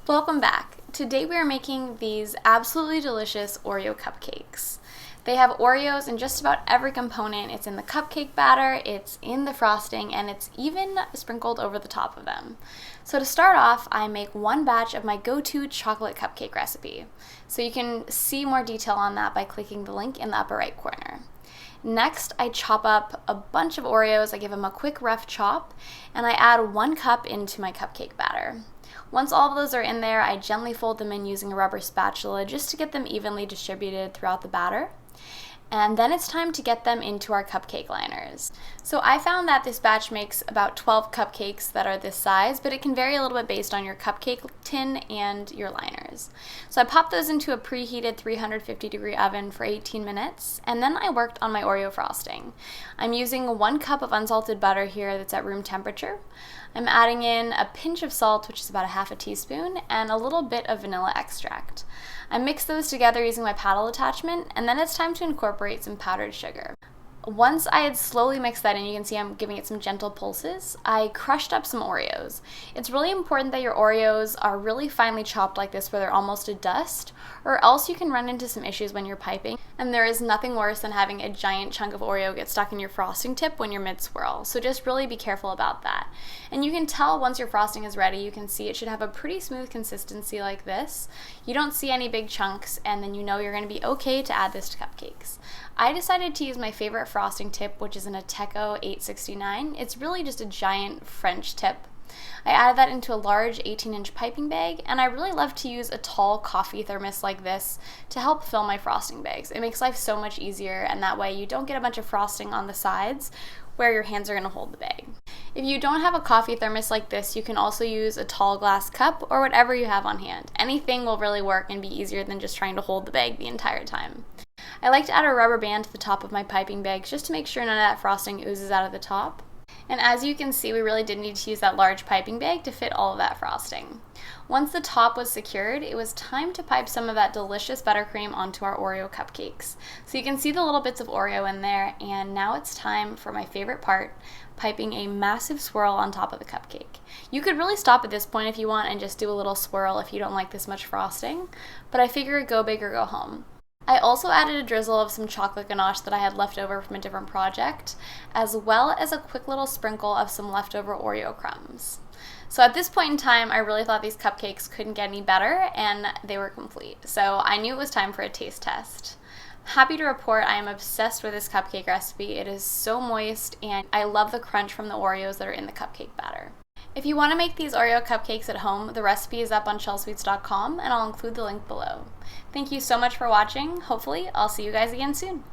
Welcome back. Today we are making these absolutely delicious Oreo cupcakes. They have Oreos in just about every component. It's in the cupcake batter, it's in the frosting, and it's even sprinkled over the top of them. So to start off, I make one batch of my go-to chocolate cupcake recipe. So you can see more detail on that by clicking the link in the upper right corner. Next, I chop up a bunch of Oreos. I give them a quick rough chop, and I add 1 cup into my cupcake batter. Once all of those are in there, I gently fold them in using a rubber spatula just to get them evenly distributed throughout the batter. And then it's time to get them into our cupcake liners. So I found that this batch makes about 12 cupcakes that are this size, but it can vary a little bit based on your cupcake tin and your liners. So I popped those into a preheated 350-degree oven for 18 minutes, and then I worked on my Oreo frosting. I'm using 1 cup of unsalted butter here that's at room temperature. I'm adding in a pinch of salt, which is about 1/2 teaspoon, and a little bit of vanilla extract. I mix those together using my paddle attachment, and then it's time to incorporate some powdered sugar. Once I had slowly mixed that in, you can see I'm giving it some gentle pulses, I crushed up some Oreos. It's really important that your Oreos are really finely chopped like this where they're almost a dust, or else you can run into some issues when you're piping. And there is nothing worse than having a giant chunk of Oreo get stuck in your frosting tip when you're mid-swirl, so just really be careful about that. And you can tell once your frosting is ready, you can see it should have a pretty smooth consistency like this. You don't see any big chunks, and then you know you're going to be okay to add this to cupcakes. I decided to use my favorite frosting tip, which is an Ateco 869. It's really just a giant French tip. I added that into a large 18-inch piping bag, and I really love to use a tall coffee thermos like this to help fill my frosting bags. It makes life so much easier, and that way you don't get a bunch of frosting on the sides where your hands are going to hold the bag. If you don't have a coffee thermos like this, you can also use a tall glass cup or whatever you have on hand. Anything will really work and be easier than just trying to hold the bag the entire time. I like to add a rubber band to the top of my piping bags just to make sure none of that frosting oozes out of the top. And as you can see, we really did need to use that large piping bag to fit all of that frosting. Once the top was secured, it was time to pipe some of that delicious buttercream onto our Oreo cupcakes. So you can see the little bits of Oreo in there, and now it's time for my favorite part, piping a massive swirl on top of the cupcake. You could really stop at this point if you want and just do a little swirl if you don't like this much frosting, but I figure go big or go home. I also added a drizzle of some chocolate ganache that I had left over from a different project, as well as a quick little sprinkle of some leftover Oreo crumbs. So at this point in time, I really thought these cupcakes couldn't get any better, and they were complete. So I knew it was time for a taste test. Happy to report I am obsessed with this cupcake recipe. It is so moist, and I love the crunch from the Oreos that are in the cupcake batter. If you want to make these Oreo cupcakes at home, the recipe is up on Chelsweets.com, and I'll include the link below. Thank you so much for watching. Hopefully, I'll see you guys again soon.